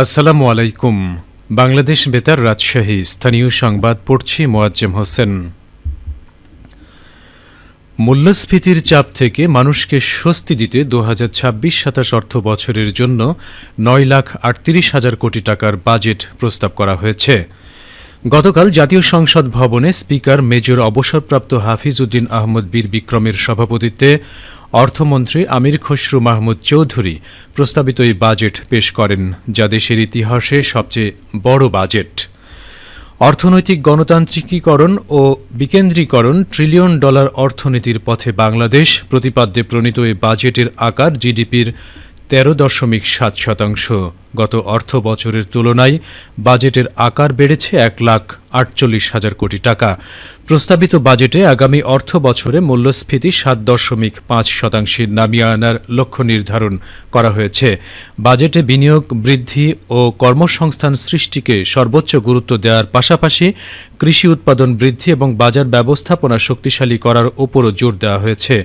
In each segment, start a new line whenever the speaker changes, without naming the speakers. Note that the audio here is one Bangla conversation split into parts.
আসসালামু আলাইকুম। বাংলাদেশ বেতার রাজশাহী স্থানীয় সংবাদ পড়ছি মোয়াজ্জেম হোসেন। মূল্যস্ফীতির চাপ থেকে মানুষকে স্বস্তি দিতে ২০২৬-২৭ অর্থ বছরের জন্য ৯,৩৮,০০০ কোটি টাকার বাজেট প্রস্তাব করা হয়েছে। গতকাল জাতীয় সংসদ ভবনে স্পিকার মেজর অবসরপ্রাপ্ত হাফিজ উদ্দিন আহমদ বীর বিক্রমের সভাপতিত্বে অর্থমন্ত্রী আমির খসরু মাহমুদ চৌধুরী প্রস্তাবিত এই বাজেট পেশ করেন, যা দেশের ইতিহাসে সবচেয়ে বড় বাজেট। অর্থনৈতিক গণতান্ত্রিকীকরণ ও বিকেন্দ্রীকরণ, ট্রিলিয়ন ডলার অর্থনীতির পথে বাংলাদেশ প্রতিপাদ্যে প্রণীত এই বাজেটের আকার জিডিপির ১৩.৭%। গত অর্থ বছরের তুলনায় বাজেটের আকার বেড়েছে ১,৪৮,০০০ কোটি টাকা। প্রস্তাবিত বাজেটে আগামী অর্থ বছরে মূল্যস্ফীতি ৭.৫% নামিয়ে আনার লক্ষ্য নির্ধারণ করা হয়েছে। বাজেটে বিনিয়োগ বৃদ্ধি ও কর্মসংস্থান সৃষ্টিকে সর্বোচ্চ গুরুত্ব দেওয়ার পাশাপাশি কৃষি উৎপাদন বৃদ্ধি এবং বাজার ব্যবস্থাপনা শক্তিশালী করার ওপরও জোর দেওয়া হয়েছে।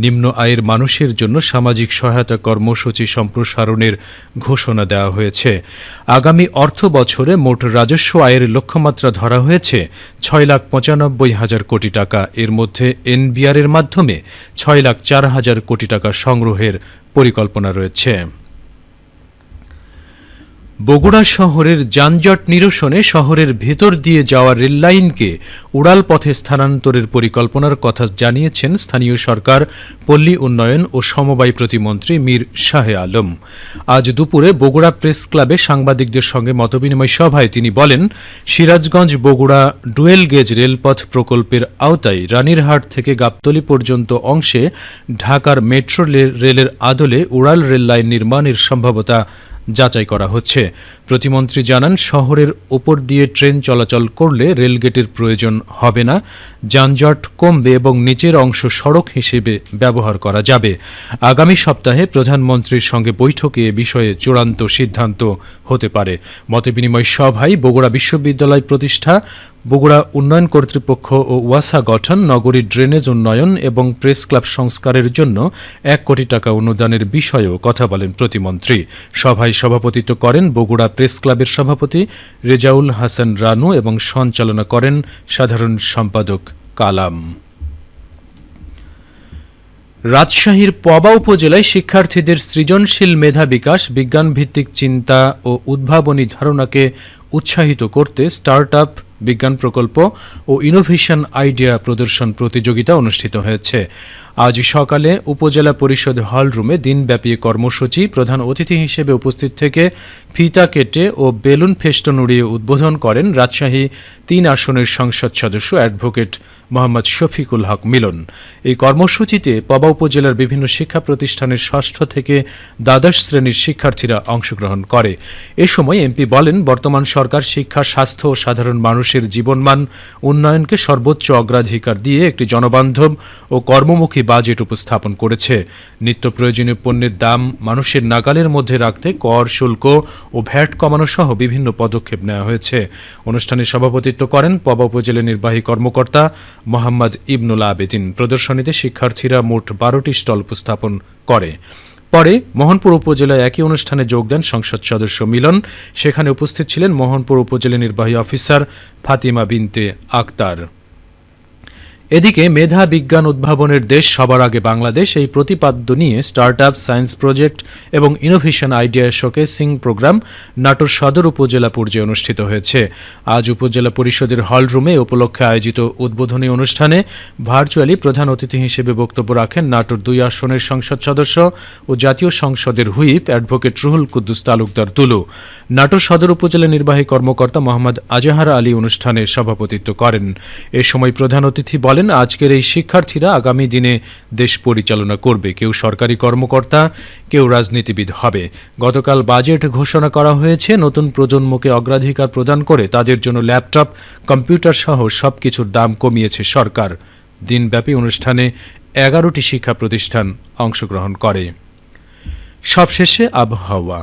নিম্ন আয়ের মানুষের জন্য সামাজিক সহায়তা কর্মসূচি সম্প্রসারণের ঘোষণা দেওয়া হয়েছে। আগামী অর্থ বছরে মোট রাজস্ব আয়ের লক্ষ্যমাত্রা ধরা হয়েছে ৬,৯৫,০০০ কোটি টাকা। এর মধ্যে এনবিআরের মাধ্যমে ৬,০৪,০০০ কোটি টাকা সংগ্রহের পরিকল্পনা রয়েছে। বগুড়া শহরের যানজট নিরসনে শহরের ভেতর দিয়ে যাওয়া রেললাইনকে উড়াল পথে স্থানান্তরের পরিকল্পনার কথা জানিয়েছেন স্থানীয় সরকার, পল্লী উন্নয়ন ও সমবায় প্রতিমন্ত্রী মীর শাহে আলম। আজ দুপুরে বগুড়া প্রেস ক্লাবে সাংবাদিকদের সঙ্গে মতবিনিময় সভায় তিনি বলেন, সিরাজগঞ্জ বগুড়া ডুয়েল গেজ রেলপথ প্রকল্পের আওতায় রানীরহাট থেকে গাবতলী পর্যন্ত অংশে ঢাকার মেট্রো রেলের আদলে উড়াল রেললাইন নির্মাণের সম্ভাব্যতা যাচাই করা হচ্ছে। প্রতিমন্ত্রী জানান, শহরের ওপর দিয়ে ট্রেন চলাচল করলে রেলগেটের প্রয়োজন হবে না, যানজট কমবে এবং নিচের অংশ সড়ক হিসেবে ব্যবহার করা যাবে। আগামী সপ্তাহে প্রধানমন্ত্রীর সঙ্গে বৈঠকে এ বিষয়ে চূড়ান্ত সিদ্ধান্ত হতে পারে। মতবিনিময় সভায় বগুড়া বিশ্ববিদ্যালয় প্রতিষ্ঠা, বগুড়া উন্নয়ন কর্তৃপক্ষ ও ওয়াসা গঠন, নগরীর ড্রেনেজ উন্নয়ন এবং প্রেস ক্লাব সংস্কারের জন্য ১ কোটি টাকা অনুদানের বিষয়েও কথা বলেন প্রতিমন্ত্রী। সভায় সভাপতিত্ব করেন বগুড়া প্রেস ক্লাবের সভাপতি রেজাউল হাসান রানু এবং সঞ্চালনা করেন সাধারণ সম্পাদক কালাম। রাজশাহীর পবা উপজেলায় শিক্ষার্থীদের সৃজনশীল মেধা বিকাশ, বিজ্ঞানভিত্তিক চিন্তা ও উদ্ভাবনী ধারণাকে উৎসাহিত করতে স্টার্টআপ, বিজ্ঞান প্রকল্প ও ইনোভেশন আইডিয়া প্রদর্শন প্রতিযোগিতা অনুষ্ঠিত হয়েছে। আজ সকালে উপজেলা পরিষদ হল রুমে দিনব্যাপী কর্মসূচি। প্রধান অতিথি হিসেবে উপস্থিত থেকে ফিতা কেটে ও বেলুন ফেস্টন উড়িয়ে উদ্বোধন করেন রাজশাহী ৩ আসনের সংসদ সদস্য অ্যাডভোকেট মোহাম্মদ শফিকুল হক মিলন। এই কর্মসূচিতে পবা উপজেলার বিভিন্ন শিক্ষা প্রতিষ্ঠানের ষষ্ঠ থেকে দ্বাদশ শ্রেণীর শিক্ষার্থীরা অংশগ্রহণ করে। এ সময় এমপি বলেন, বর্তমান সরকার শিক্ষা, স্বাস্থ্য ও সাধারণ মানুষের জীবনমান উন্নয়নকে সর্বোচ্চ অগ্রাধিকার দিয়ে একটি জনবান্ধব ও কর্মমুখী বাজেট উপস্থাপন করেছে। নিত্য প্রয়োজনীয় পণ্যের দাম মানুষের নাগালের মধ্যে রাখতে কর, শুল্ক ও ভ্যাট কমানো সহ বিভিন্ন পদক্ষেপ নেওয়া হয়েছে। অনুষ্ঠানে সভাপতিত্ব করেন পবা উপজেলা নির্বাহী কর্মকর্তা মোহাম্মদ ইবনুল আবেদিন। প্রদর্শনীতে শিক্ষার্থীরা মোট ১২টি স্টল উপস্থাপন করে। পরে মোহনপুর উপজেলায় একই অনুষ্ঠানে যোগ দেন সংসদ সদস্য মিলন। সেখানে উপস্থিত ছিলেন মোহনপুর উপজেলা নির্বাহী অফিসার ফাতিমা বিনতে আক্তার। এদিকে মেধা, বিজ্ঞান, উদ্ভাবনের দেশ সবার আগে বাংলাদেশ এই প্রতিপাদ্য নিয়ে স্টার্টআপ, সায়েন্স প্রজেক্ট এবং innovation idea showcasing program Natore সদর উপজেলা পর্যায়ে অনুষ্ঠিত হয়েছে। আজ উপজেলা পরিষদের হল রুমে উপলক্ষে আয়োজিত উদ্বোধনী অনুষ্ঠানে ভার্চুয়ালি প্রধান অতিথি হিসেবে বক্তব্য রাখেন নাটোর ২ আসনের সংসদ সদস্য ও জাতীয় সংসদের হুইপ অ্যাডভোকেট রুহুল কুদ্দুস তালুকদার তুলু। নাটোর সদর উপজেলা নির্বাহী কর্মকর্তা মোহাম্মদ আজহার আলী অনুষ্ঠানে সভাপতিত্ব করেন। এ সময় প্রধান অতিথি বলেন, আজকের এই শিক্ষার্থীরা আগামী দিনে দেশ পরিচালনা করবে। কেউ সরকারি কর্মকর্তা, কেউ রাজনীতিবিদ হবে। গতকাল বাজেট ঘোষণা করা হয়েছে। নতুন প্রজন্মকে অগ্রাধিকার প্রদান করে তাদের জন্য ল্যাপটপ, কম্পিউটার সহ সবকিছুর দাম কমিয়েছে সরকার। দিনব্যাপী অনুষ্ঠানে ১১টি শিক্ষা প্রতিষ্ঠান অংশগ্রহণ করে। সবশেষে আবহাওয়া।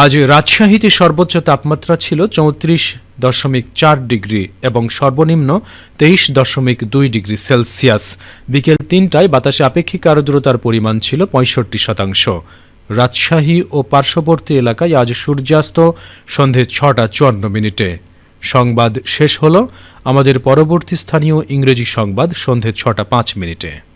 আজ রাজশাহীতে সর্বোচ্চ তাপমাত্রা ছিল ৩৪.৪ ডিগ্রি এবং সর্বনিম্ন ২৩.২ ডিগ্রি সেলসিয়াস। বিকেল ৩টায় বাতাসে আপেক্ষিক আর্দ্রতার পরিমাণ ছিল ৬৫%। রাজশাহী ও পার্শ্ববর্তী এলাকায় আজ সূর্যাস্ত সন্ধে ৬টা ৫৪ মিনিটে। সংবাদ শেষ হলো। আমাদের পরবর্তী স্থানীয় ইংরেজি সংবাদ সন্ধে ৬টা ৫ মিনিটে।